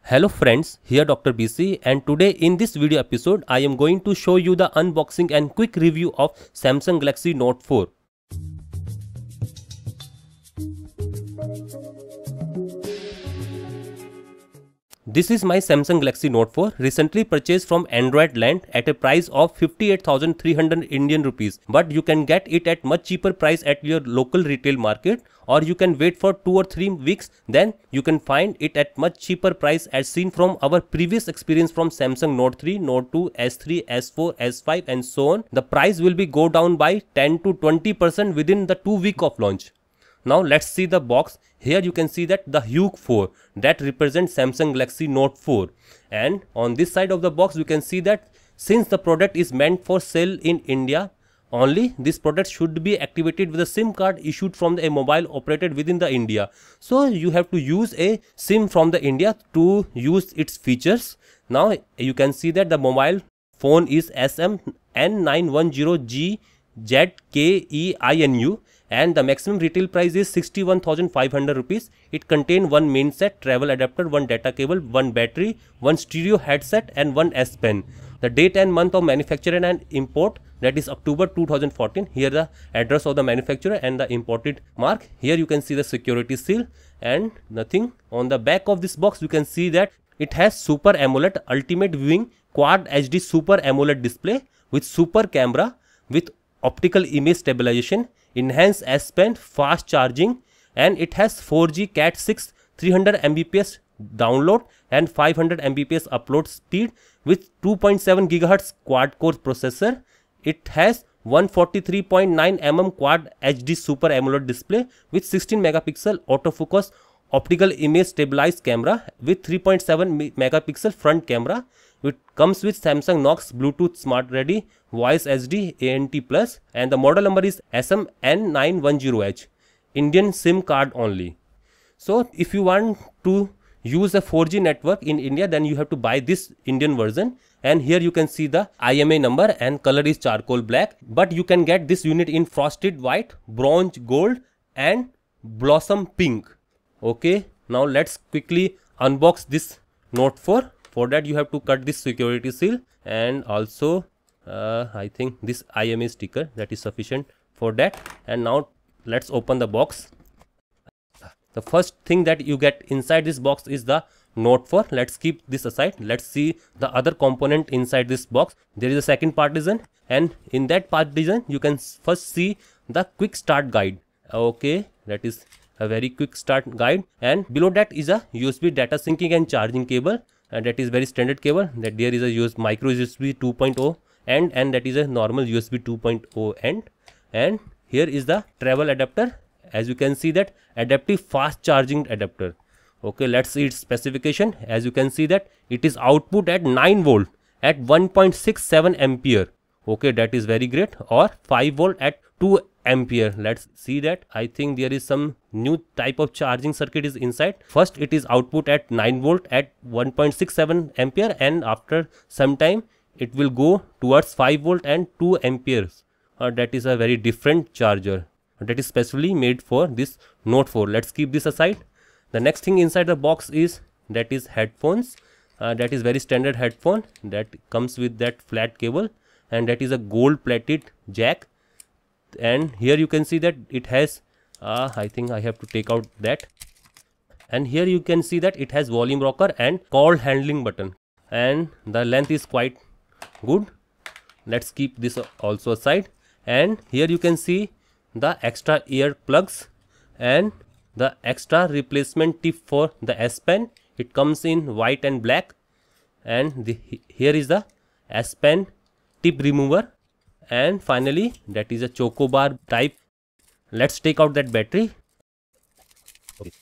Hello friends, here Dr. BC, and today in this video episode I am going to show you the unboxing and quick review of Samsung Galaxy Note 4. This is my Samsung Galaxy Note 4, recently purchased from Android Land at a price of 58,300 Indian rupees. But you can get it at much cheaper price at your local retail market, or you can wait for 2 or 3 weeks, then you can find it at much cheaper price as seen from our previous experience from Samsung Note 3, Note 2, S3, S4, S5 and so on. The price will be go down by 10 to 20% within the 2 weeks of launch. Now let's see the box. Here you can see that the Hue 4 that represents Samsung Galaxy Note 4, and on this side of the box you can see that since the product is meant for sale in India only, this product should be activated with a SIM card issued from a mobile operated within the India. So you have to use a SIM from the India to use its features. Now you can see that the mobile phone is SM-N910G ZKEINU, and the maximum retail price is 61,500 rupees. It contains one main set, travel adapter, one data cable, one battery, one stereo headset and one S Pen. The date and month of manufacture and import, that is October 2014. Here the address of the manufacturer and the imported mark. Here you can see the security seal and nothing. On the back of this box you can see that it has Super AMOLED Ultimate Viewing Quad HD Super AMOLED display with super camera with optical image stabilization, enhanced S Pen, fast charging, and it has 4G Cat 6 300 Mbps download and 500 Mbps upload speed with 2.7 GHz quad core processor. It has 143.9 mm Quad HD Super AMOLED display with 16 megapixel autofocus optical image stabilized camera with 3.7 megapixel front camera. It comes with Samsung Knox Bluetooth Smart Ready Voice SD ANT Plus, and the model number is SM-N910H, Indian SIM card only. So if you want to use a 4G network in India, then you have to buy this Indian version. And here you can see the IMEI number and color is charcoal black, but you can get this unit in frosted white, bronze gold and blossom pink. Okay, now let's quickly unbox this Note 4. For that you have to cut this security seal, and also I think this IMEI sticker, that is sufficient for that. And now let's open the box. The first thing that you get inside this box is the Note 4. Let's keep this aside. Let's see the other component inside this box. There is a second partition, and in that partition you can first see the quick start guide. Okay, that is a very quick start guide, and below that is a USB data syncing and charging cable, and that is very standard cable. That there is a micro USB 2.0 end, and that is a normal USB 2.0 end. And here is the travel adapter. As you can see that adaptive fast charging adapter. Okay, let's see its specification. As you can see that it is output at 9 volt at 1.67 ampere. Okay, that is very great. Or 5 volt at 2 ampere. Let's see that. I think there is some new type of charging circuit is inside. First it is output at 9 volt at 1.67 ampere, and after some time it will go towards 5 volt and 2 amperes. That is a very different charger that is specially made for this Note 4. Let's keep this aside. The next thing inside the box is that is headphones. That is very standard headphone that comes with that flat cable, and that is a gold plated jack. And here you can see that it has I think I have to take out that, and here you can see that it has volume rocker and call handling button, and the length is quite good. Let's keep this also aside. And here you can see the extra ear plugs and the extra replacement tip for the S Pen. It comes in white and black, and here is the S Pen tip remover. And finally that is a choco bar type. Let's take out that battery.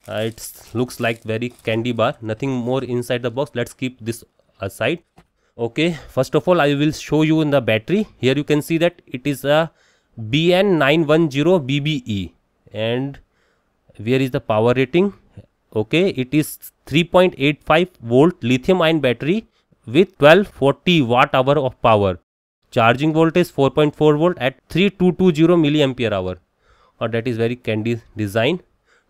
It looks like very candy bar, nothing more inside the box. Let's keep this aside. Okay, first of all I will show you in the battery. Here you can see that it is a BN910BBE, and where is the power rating? Okay, it is 3.85 volt lithium ion battery with 1240 watt hour of power. Charging voltage 4.4 volt at 3220 milliampere hour. That is very candy design.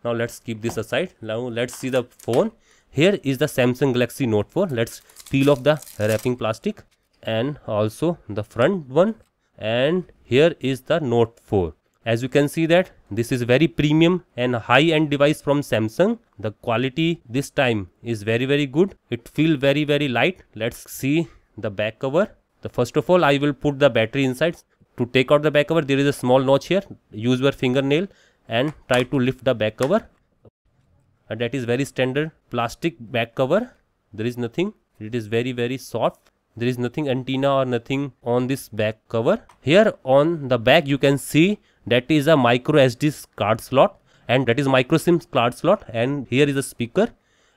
Now let's keep this aside. Now let's see the phone. Here is the Samsung Galaxy Note 4. Let's peel off the wrapping plastic and also the front one, and here is the Note 4. As you can see that this is very premium and high-end device from Samsung. The quality this time is very good. It feels very light. Let's see the back cover. First of all, I will put the battery inside. To take out the back cover, there is a small notch here. Use your fingernail and try to lift the back cover. That is very standard plastic back cover. There is nothing. It is very soft. There is nothing antenna or nothing on this back cover. Here on the back you can see that is a micro SD card slot, and that is micro SIM card slot, and here is a speaker,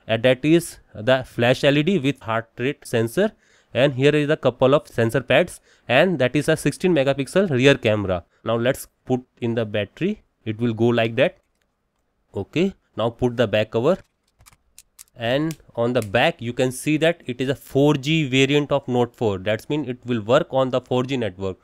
and that is the flash LED with heart rate sensor, and here is a couple of sensor pads, and that is a 16 megapixel rear camera. Now let's put in the battery. It will go like that. Okay, now put the back cover, and on the back you can see that it is a 4G variant of Note 4. That means it will work on the 4G network.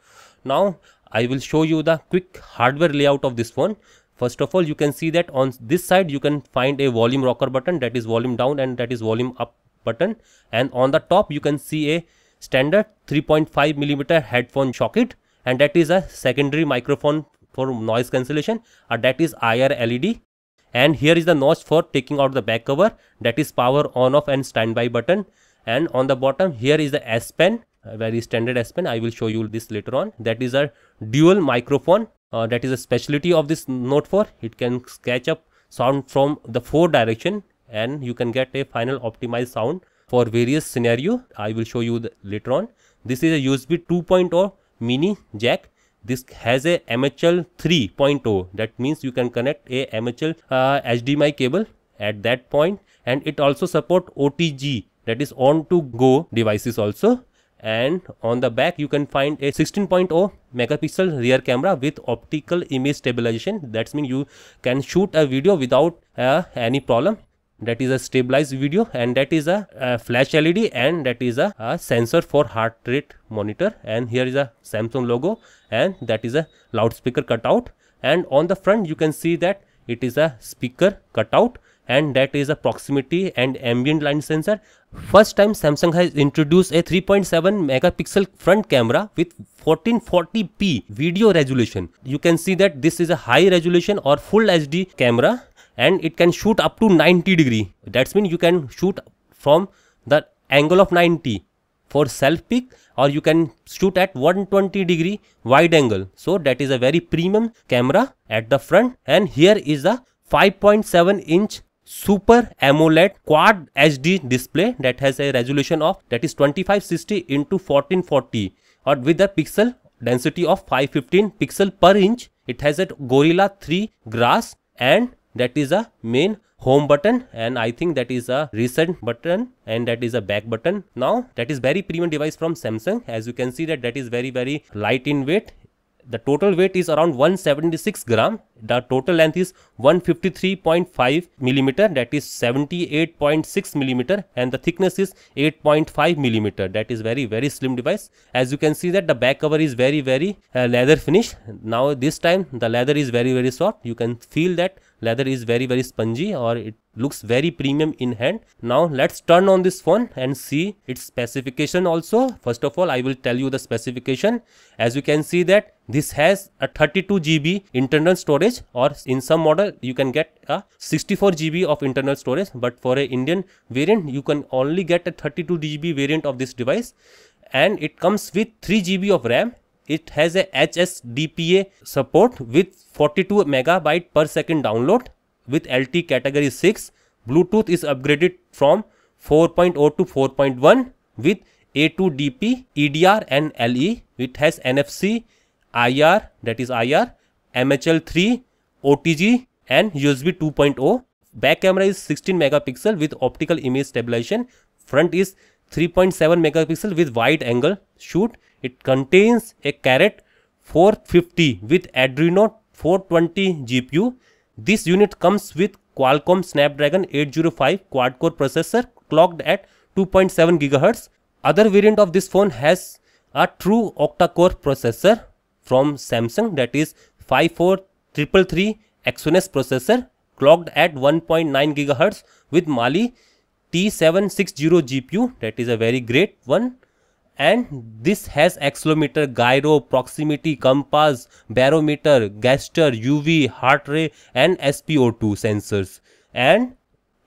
Now I will show you the quick hardware layout of this phone. First of all, you can see that on this side you can find a volume rocker button, that is volume down, and that is volume up button, and on the top you can see a standard 3.5mm headphone socket, and that is a secondary microphone for noise cancellation, that is IR LED. And here is the notch for taking out the back cover, that is power on off and standby button. And on the bottom here is the S Pen, a very standard S Pen. I will show you this later on. That is a dual microphone. That is a specialty of this Note 4. It can catch up sound from the 4 direction, and you can get a final optimized sound for various scenario. I will show you later on. This is a USB 2.0 mini jack. This has a MHL 3.0. That means you can connect a MHL HDMI cable at that point, and it also support OTG, that is on to go devices also. And on the back you can find a 16.0 megapixel rear camera with optical image stabilization. That means you can shoot a video without any problem. That is a stabilized video, and that is a flash LED, and that is a sensor for heart rate monitor. And here is a Samsung logo, and that is a loudspeaker cutout. And on the front you can see that it is a speaker cutout, and that is a proximity and ambient light sensor. First time Samsung has introduced a 3.7 megapixel front camera with 1440p video resolution. You can see that this is a high resolution or full HD camera, and it can shoot up to 90 degree. That means you can shoot from the angle of 90 for self peak, or you can shoot at 120 degree wide angle. So that is a very premium camera at the front. And here is a 5.7 inch Super AMOLED Quad HD display that has a resolution of that is 2560 into 1440, or with a pixel density of 515 pixel per inch. It has a Gorilla 3 glass, and that is a main home button, and I think that is a reset button, and that is a back button. Now that is very premium device from Samsung. As you can see that is very light in weight. The total weight is around 176 gram. The total length is 153.5 millimeter, that is 78.6 millimeter, and the thickness is 8.5 millimeter. That is very slim device. As you can see that the back cover is very leather finish. Now this time the leather is very soft. You can feel that leather is very spongy, or it looks very premium in hand. Now let's turn on this phone and see its specification also. First of all, I will tell you the specification. As you can see that this has a 32 GB internal storage, or in some model you can get a 64 GB of internal storage, but for a Indian variant you can only get a 32 GB variant of this device. And it comes with 3 GB of RAM. It has a HSDPA support with 42 megabyte per second download with LT category 6. Bluetooth is upgraded from 4.0 to 4.1 with A2DP, EDR and LE. It has NFC, IR, that is IR, MHL3, OTG and USB 2.0. Back camera is 16 megapixel with optical image stabilization. Front is 3.7 megapixel with wide angle shoot. It contains a Carrot 450 with Adreno 420 GPU. This unit comes with Qualcomm Snapdragon 805 quad-core processor clocked at 2.7 GHz. Other variant of this phone has a true octa-core processor from Samsung, that is 54333 Exynos processor clocked at 1.9 GHz with Mali T760 GPU, that is a very great one. And this has accelerometer, gyro, proximity, compass, barometer, gesture, UV, heart rate and SpO2 sensors. And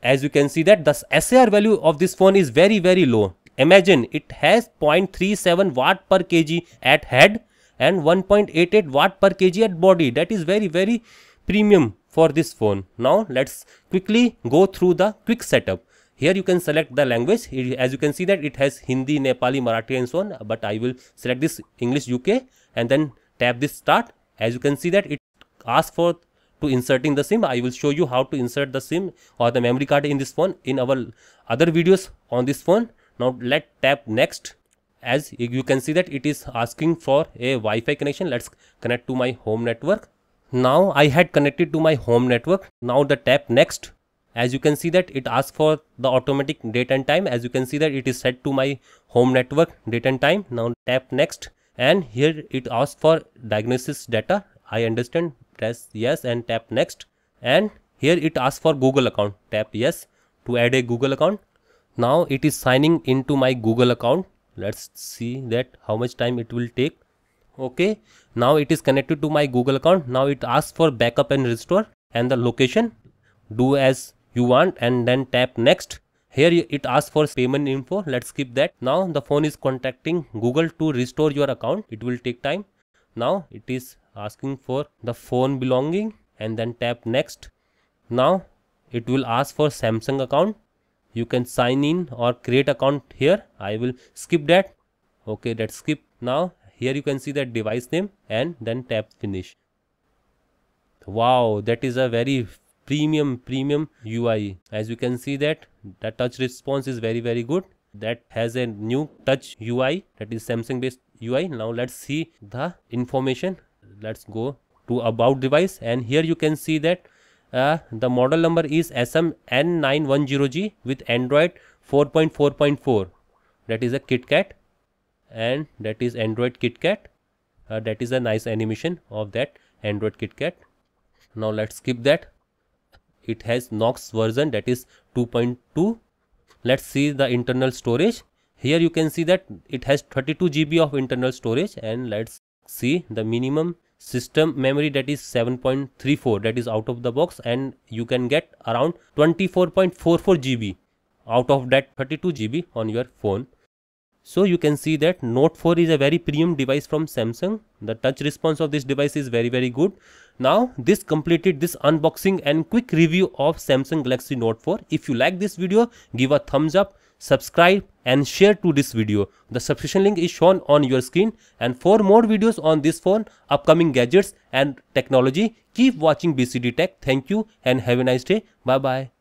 as you can see that the SAR value of this phone is very low. Imagine it has 0.37 watt per kg at head and 1.88 watt per kg at body. That is very premium for this phone. Now let's quickly go through the quick setup. Here you can select the language. As you can see that it has Hindi, Nepali, Marathi and so on, but I will select this English UK and then tap this start. As you can see that it asks for to inserting the SIM. I will show you how to insert the SIM or the memory card in this phone in our other videos on this phone. Now let's tap next. As you can see that it is asking for a Wi-Fi connection. Let's connect to my home network. Now I had connected to my home network. Now the tap next. As you can see that it asks for the automatic date and time. As you can see that it is set to my home network date and time. Now tap next, and here it asks for diagnosis data. I understand, press yes and tap next. And here it asks for Google account. Tap yes to add a Google account. Now it is signing into my Google account. Let's see that how much time it will take. Okay, now it is connected to my Google account. Now it asks for backup and restore and the location. Do as you want and then tap next. Here it asks for payment info. Let's skip that. Now the phone is contacting Google to restore your account. It will take time. Now it is asking for the phone belonging and then tap next. Now it will ask for Samsung account. You can sign in or create account here. I will skip that. Okay, let's skip. Now here you can see that device name and then tap finish. Wow, that is a very premium UI. As you can see that the touch response is very good. That has a new touch UI, that is Samsung based UI. Now let's see the information. Let's go to about device, and here you can see that the model number is SM-N910G with Android 4.4.4. that is a KitKat, and that is Android KitKat. That is a nice animation of that Android KitKat. Now let's skip that. It has Knox version, that is 2.2. Let's see the internal storage. Here you can see that it has 32 GB of internal storage, and let's see the minimum system memory, that is 7.34, that is out of the box, and you can get around 24.44 GB out of that 32 GB on your phone. So you can see that Note 4 is a very premium device from Samsung. The touch response of this device is very good. Now this completed this unboxing and quick review of Samsung Galaxy Note 4. If you like this video, give a thumbs up, subscribe and share to this video. The subscription link is shown on your screen, and for more videos on this phone, upcoming gadgets and technology, keep watching BCD Tech. Thank you and have a nice day. Bye bye.